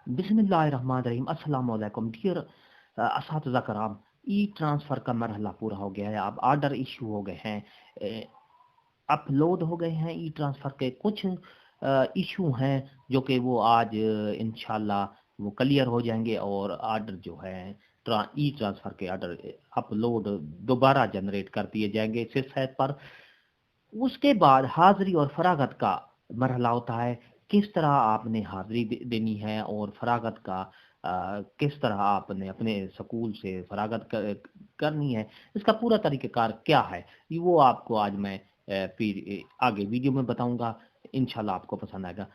बिस्मिल्लाहिर्रहमानिर्रहीम। अस्सलाम वालेकुम डियर असातिज़ा कराम। ई ट्रांसफ़र का मरहला पूरा हो गया है। अब आर्डर इशू हो गए हैं, अपलोड हो गए हैं। ई ट्रांसफ़र के कुछ इशू हैं जो कि वो आज इंशाल्लाह वो क्लियर हो जाएंगे और आर्डर जो है ई ट्रांसफ़र के आर्डर अपलोड दोबारा जनरेट कर दिए जाएंगे इस साइट पर। उसके बाद हाज़िरी और फरागत का मरहला होता है, किस तरह आपने हाज़िरी देनी है और फरागत का किस तरह आपने अपने स्कूल से फरागत करनी है, इसका पूरा तरीक़ेकार क्या है, वो आपको आज मैं फिर आगे वीडियो में बताऊंगा। इंशाल्लाह आपको पसंद आएगा,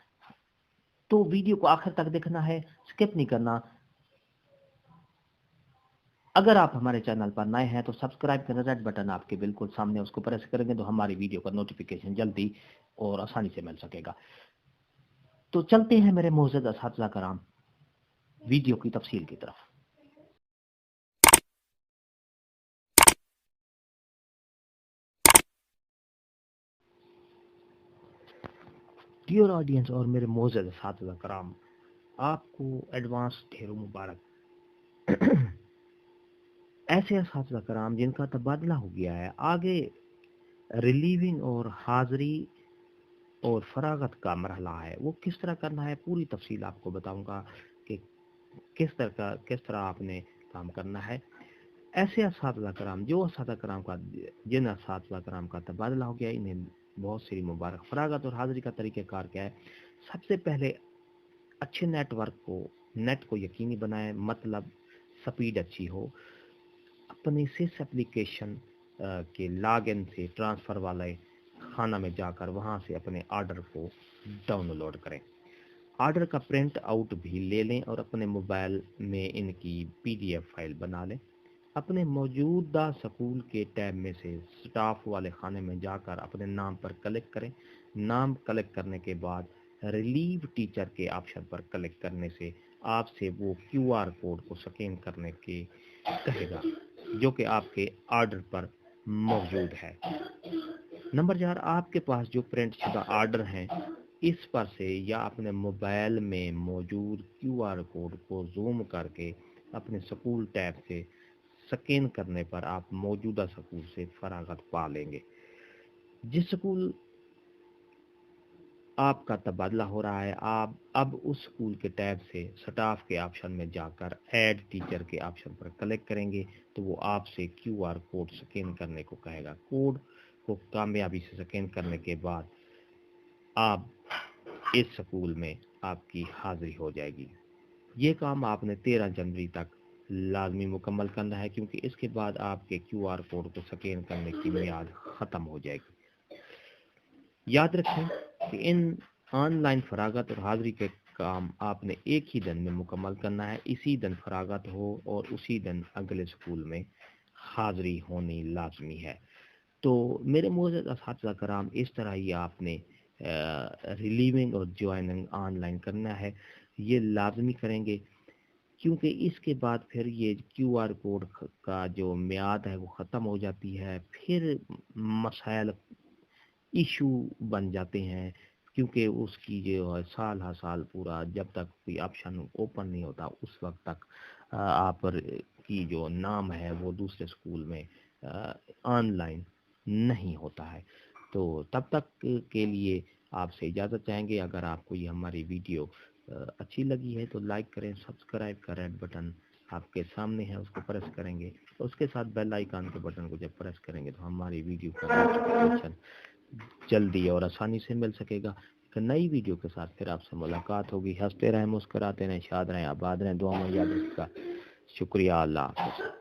तो वीडियो को आखिर तक देखना है, स्किप नहीं करना। अगर आप हमारे चैनल पर नए हैं तो सब्सक्राइब करें, रेड बटन आपके बिल्कुल सामने, उसको प्रेस करेंगे तो हमारी वीडियो का नोटिफिकेशन जल्दी और आसानी से मिल सकेगा। तो चलते हैं मेरे मोअज़्ज़ज़ असातिज़ा कराम वीडियो की तफसील की तरफ। डियर ऑडियंस और मेरे मोअज़्ज़ज़ असातिज़ा कराम, आपको एडवांस ढेरों मुबारक। ऐसे असातिज़ा कराम जिनका तबादला हो गया है, आगे रिलीविंग और हाज़िरी और फरागत का मरहला है, वो किस तरह करना है, पूरी तफसील आपको बताऊंगा कि किस तरह आपने काम करना है। ऐसे असातिज़ा कराम जिन असातिज़ा कराम का तबादला हो गया, इन्हें बहुत सी मुबारक। फरागत और हाज़िरी का तरीक़ाकार क्या है? सबसे पहले अच्छे नेट को यकीनी बनाएं, मतलब स्पीड अच्छी हो। अपने सिस एप्लीकेशन के लॉगिन से ट्रांसफ़र वाले खाना में जाकर वहां से अपने आर्डर को डाउनलोड करें। आर्डर का प्रिंट आउट भी ले लें और अपने मोबाइल में इनकी पीडीएफ फाइल बना लें। अपने मौजूदा स्कूल के टैब में से स्टाफ वाले खाने में जाकर अपने नाम पर क्लिक करें। नाम क्लिक करने के बाद रिलीव टीचर के ऑप्शन पर क्लिक करने से आपसे वो क्यूआर कोड को स्कैन करने के कहेगा, जो कि आपके आर्डर पर मौजूद है। नंबर 4, आपके पास जो प्रिंट शुदा आर्डर हैं, इस पर से या अपने मोबाइल में मौजूद क्यूआर कोड को जूम करके अपने स्कूल टैब से स्कैन करने पर आप मौजूदा स्कूल से फरागत पा लेंगे। जिस स्कूल आपका तबादला हो रहा है, आप अब उस स्कूल के टैब से स्टाफ के ऑप्शन में जाकर ऐड टीचर के ऑप्शन पर क्लिक करेंगे तो वो आपसे क्यूआर कोड स्कैन करने को कहेगा। कोड को कामयाबी से स्कैन करने के बाद आप इस स्कूल में आपकी हाजिरी हो जाएगी। ये काम आपने 13 जनवरी तक लाजमी मुकम्मल करना है, क्योंकि इसके बाद आपके क्यूआर कोड को स्कैन करने की मियाद ख़त्म हो जाएगी। याद रखें कि इन ऑनलाइन फरागत और हाजिरी के काम आपने एक ही दिन में मुकम्मल करना है। इसी दिन फरागत हो और उसी दिन अगले स्कूल में हाजिरी होनी लाजमी है। तो मेरे मोअज़्ज़ज़ असातिज़ा कराम, इस तरह ही आपने रिलीविंग और ज्वाइनिंग ऑनलाइन करना है। ये लाजमी करेंगे, क्योंकि इसके बाद फिर ये क्यूआर कोड का जो मियाद है वो ख़त्म हो जाती है। फिर मसाइल इशू बन जाते हैं, क्योंकि उसकी जो है साल हर साल पूरा जब तक कोई ऑप्शन ओपन नहीं होता उस वक्त तक आप की जो नाम है वो दूसरे स्कूल में ऑनलाइन नहीं होता है। तो तब तक के लिए आपसे इजाज़त चाहेंगे। अगर आपको ये हमारी वीडियो अच्छी लगी है तो लाइक करें, सब्सक्राइब का रेड बटन आपके सामने है, उसको प्रेस करेंगे। उसके साथ बेल आइकन के बटन को जब प्रेस करेंगे तो हमारी वीडियो का नोटिफिकेशन जल्दी और आसानी से मिल सकेगा। एक नई वीडियो के साथ फिर आपसे मुलाकात होगी। हंसते रहें, मुस्कुराते रहें, शाद रहें, आबाद रहें, दुआ में याद रखिएगा। शुक्रिया। अल्लाह हाफ़िज़।